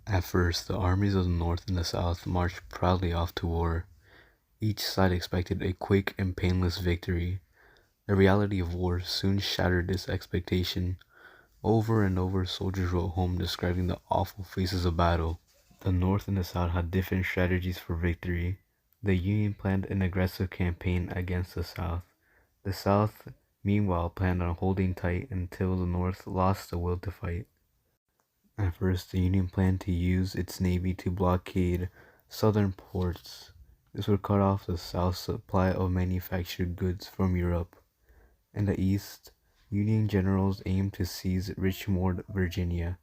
At first, the armies of the North and the South marched proudly off to war. Each side expected a quick and painless victory. The reality of war soon shattered this expectation. Over and over, soldiers wrote home describing the awful faces of battle. The North and the South had different strategies for victory. The Union planned an aggressive campaign against the South. The South, meanwhile, planned on holding tight until the North lost the will to fight. At first, the Union planned to use its navy to blockade southern ports. This would cut off the South's supply of manufactured goods from Europe. In the East, Union generals aimed to seize Richmond, Virginia,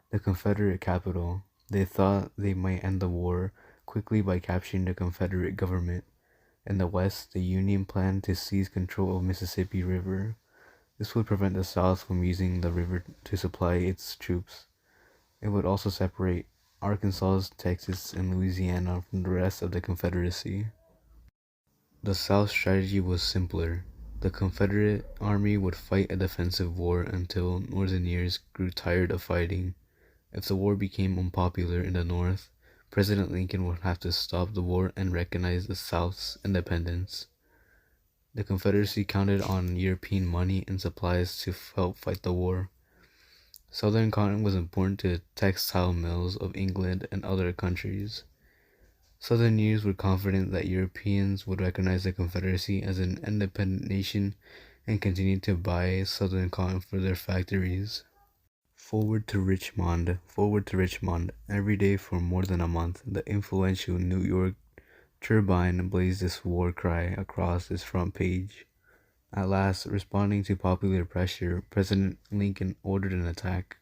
the Confederate capital. They thought they might end the war quickly by capturing the Confederate government. In the West, the Union planned to seize control of Mississippi River. This would prevent the South from using the river to supply its troops. It would also separate Arkansas, Texas, and Louisiana from the rest of the Confederacy. The South's strategy was simpler. The Confederate Army would fight a defensive war until Northerners grew tired of fighting. If the war became unpopular in the North, President Lincoln would have to stop the war and recognize the South's independence. The Confederacy counted on European money and supplies to help fight the war. Southern cotton was important to the textile mills of England and other countries. Southerners were confident that Europeans would recognize the Confederacy as an independent nation and continue to buy Southern cotton for their factories. Forward to Richmond, forward to Richmond. Every day for more than a month, the influential New York Turbine blazed this war cry across its front page. At last, responding to popular pressure, President Lincoln ordered an attack.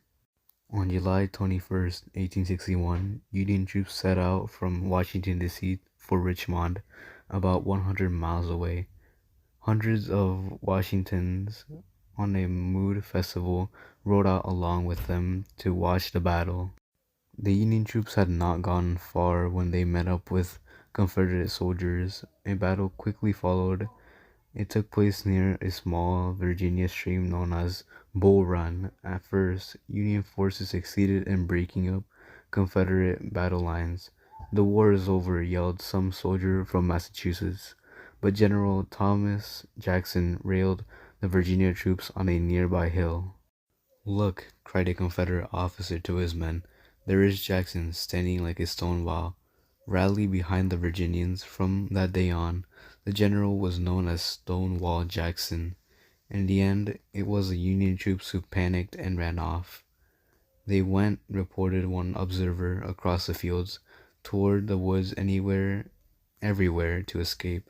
On July 21st, 1861, Union troops set out from Washington, D.C. for Richmond, about 100 miles away. Hundreds of Washingtons on a mood festival rode out along with them to watch the battle. The Union troops had not gone far when they met up with Confederate soldiers. A battle quickly followed. It took place near a small Virginia stream known as Bull Run. At first, Union forces succeeded in breaking up Confederate battle lines. "The war is over," yelled some soldier from Massachusetts. But General Thomas Jackson railed the Virginia troops on a nearby hill. "Look," cried a Confederate officer to his men, "there is Jackson, standing like a stone wall." Rally behind the Virginians. From that day on, the general was known as Stonewall Jackson. In the end, it was the Union troops who panicked and ran off. "They went," reported one observer, "across the fields, toward the woods, everywhere to escape."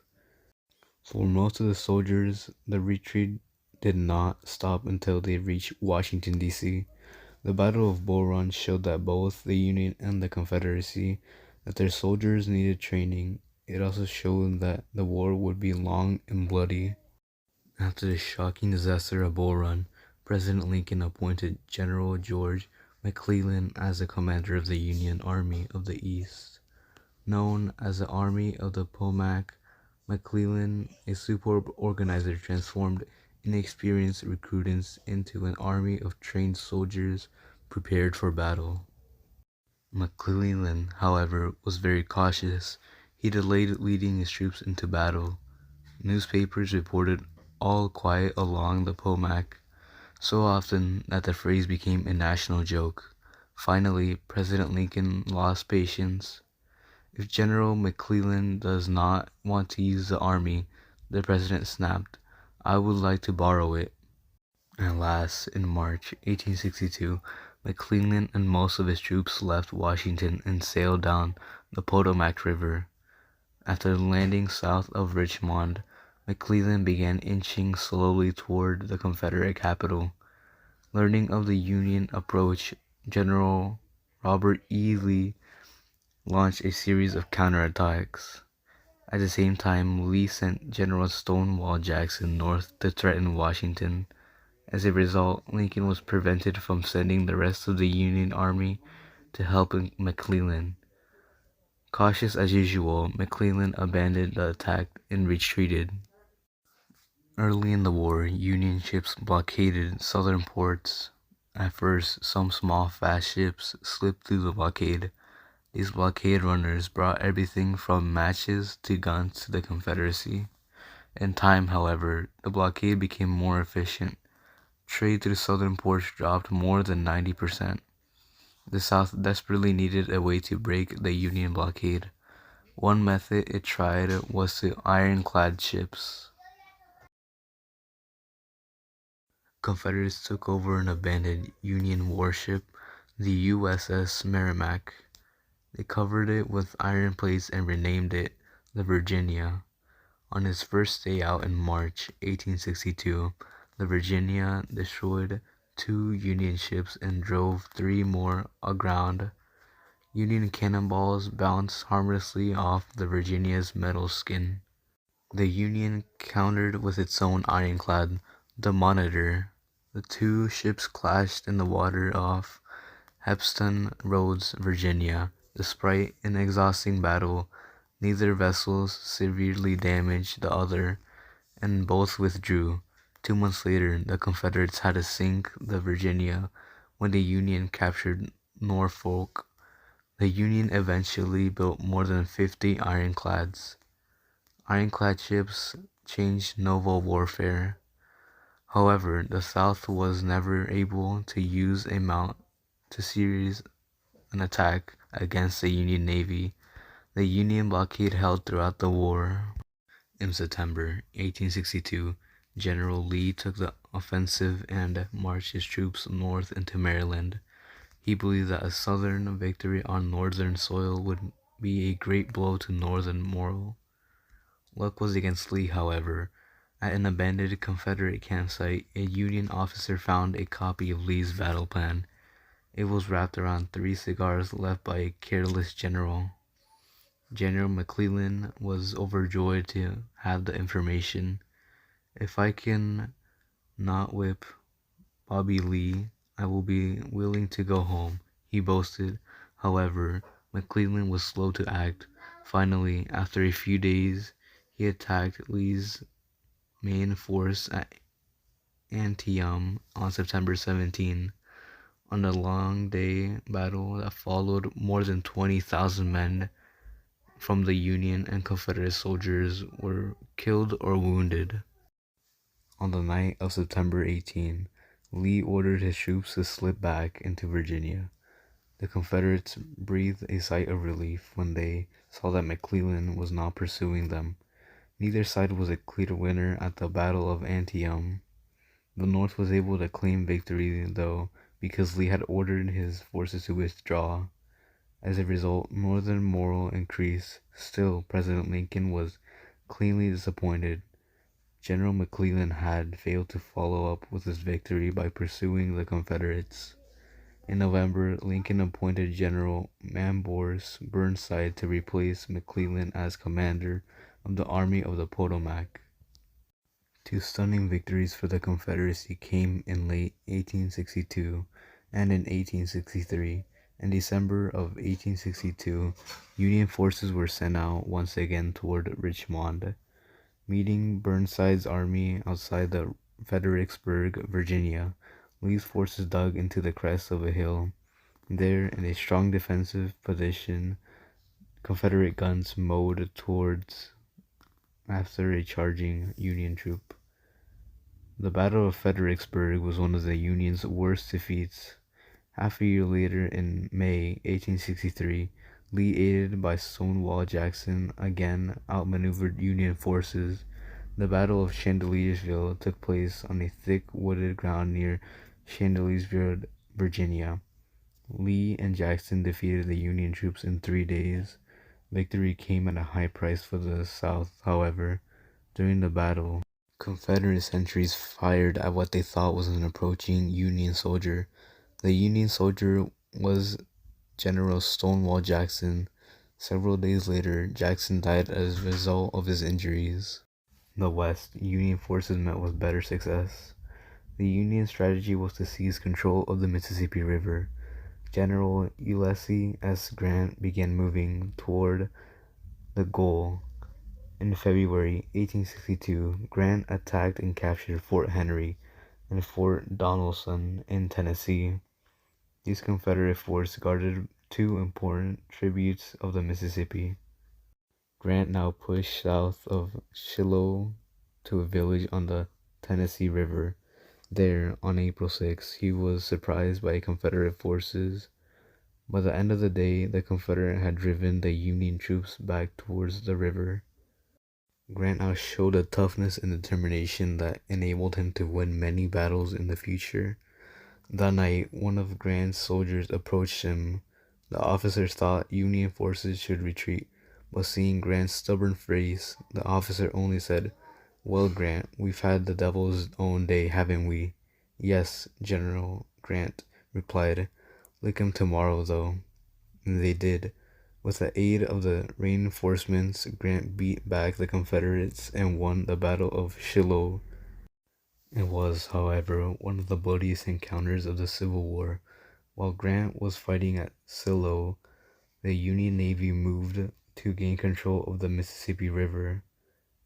For most of the soldiers, the retreat did not stop until they reached Washington, D.C. The Battle of Bull Run showed that both the Union and the Confederacy that their soldiers needed training. It also showed that the war would be long and bloody. After the shocking disaster of Bull Run, President Lincoln appointed General George McClellan as the commander of the Union Army of the East. Known as the Army of the Potomac, McClellan, a superb organizer, transformed inexperienced recruitants into an army of trained soldiers prepared for battle. McClellan, however, was very cautious. He delayed leading his troops into battle. Newspapers reported "all quiet along the Potomac" so often that the phrase became a national joke. Finally, President Lincoln lost patience. "If General McClellan does not want to use the army," the president snapped, "I would like to borrow it." At last, in March 1862, McClellan and most of his troops left Washington and sailed down the Potomac River. After landing south of Richmond, McClellan began inching slowly toward the Confederate capital. Learning of the Union approach, General Robert E. Lee launched a series of counterattacks. At the same time, Lee sent General Stonewall Jackson north to threaten Washington. As a result, Lincoln was prevented from sending the rest of the Union Army to help McClellan. Cautious as usual, McClellan abandoned the attack and retreated. Early in the war, Union ships blockaded southern ports. At first, some small fast ships slipped through the blockade. These blockade runners brought everything from matches to guns to the Confederacy. In time, however, the blockade became more efficient. Trade through southern ports dropped more than 90%. The South desperately needed a way to break the Union blockade. One method it tried was to ironclad ships. Confederates took over an abandoned Union warship, the USS Merrimac. They covered it with iron plates and renamed it the Virginia. On his first day out in March 1862, the Virginia destroyed 2 Union ships and drove 3 more aground. Union cannonballs bounced harmlessly off the Virginia's metal skin. The Union countered with its own ironclad, the Monitor. The 2 ships clashed in the water off Hepston Roads, Virginia. Despite an exhausting battle, neither vessel severely damaged the other, and both withdrew. 2 months later, the Confederates had to sink the Virginia when the Union captured Norfolk. The Union eventually built more than 50 ironclads. Ironclad ships changed naval warfare. However, the South was never able to use a mount to series an attack against the Union Navy. The Union blockade held throughout the war. In September 1862, General Lee took the offensive and marched his troops north into Maryland. He believed that a Southern victory on Northern soil would be a great blow to Northern morale. Luck was against Lee, however. At an abandoned Confederate campsite, a Union officer found a copy of Lee's battle plan. It was wrapped around 3 cigars left by a careless general. General McClellan was overjoyed to have the information. "If I can not whip Bobby Lee, I will be willing to go home," he boasted. However, McClellan was slow to act. Finally, after a few days, he attacked Lee's main force at Antietam on September 17. On the long day battle that followed, more than 20,000 men from the Union and Confederate soldiers were killed or wounded. On the night of September 18, Lee ordered his troops to slip back into Virginia. The Confederates breathed a sigh of relief when they saw that McClellan was not pursuing them. Neither side was a clear winner at the Battle of Antietam. The North was able to claim victory, though, because Lee had ordered his forces to withdraw. As a result, Northern morale increased. Still, President Lincoln was cleanly disappointed. General McClellan had failed to follow up with his victory by pursuing the Confederates. In November, Lincoln appointed General Ambrose Burnside to replace McClellan as commander of the Army of the Potomac. 2 stunning victories for the Confederacy came in late 1862 and in 1863. In December of 1862, Union forces were sent out once again toward Richmond. Meeting Burnside's army outside the Fredericksburg, Virginia, Lee's forces dug into the crest of a hill. There, in a strong defensive position, Confederate guns mowed towards after a charging Union troop. The Battle of Fredericksburg was one of the Union's worst defeats. Half a year later, in May 1863, Lee, aided by Stonewall Jackson, again outmaneuvered Union forces. The Battle of Chancellorsville took place on a thick wooded ground near Chancellorsville, Virginia. Lee and Jackson defeated the Union troops in 3 days. Victory came at a high price for the South, however. During the battle, Confederate sentries fired at what they thought was an approaching Union soldier. The Union soldier was General Stonewall Jackson. Several days later, Jackson died as a result of his injuries. In the West, Union forces met with better success. The Union strategy was to seize control of the Mississippi River. General Ulysses S. Grant began moving toward the goal. In February 1862, Grant attacked and captured Fort Henry, and Fort Donelson in Tennessee. These Confederate forts guarded two important tributes of the Mississippi. Grant now pushed south of Shiloh to a village on the Tennessee River. There, on April 6, he was surprised by Confederate forces. By the end of the day, the Confederate had driven the Union troops back towards the river. Grant now showed a toughness and determination that enabled him to win many battles in the future. That night, one of Grant's soldiers approached him. The officers thought Union forces should retreat, but seeing Grant's stubborn face, the officer only said, "Well, Grant, we've had the devil's own day, haven't we?" "Yes, General," Grant replied. "Lick him tomorrow, though." And they did. With the aid of the reinforcements, Grant beat back the Confederates and won the Battle of Shiloh. It was, however, one of the bloodiest encounters of the Civil War. While Grant was fighting at Shiloh, the Union Navy moved to gain control of the Mississippi River.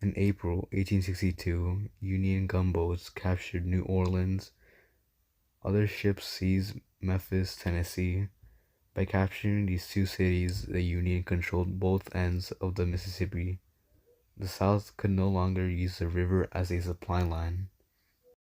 In April 1862, Union gunboats captured New Orleans. Other ships seized Memphis, Tennessee. By capturing these two cities, the Union controlled both ends of the Mississippi. The South could no longer use the river as a supply line.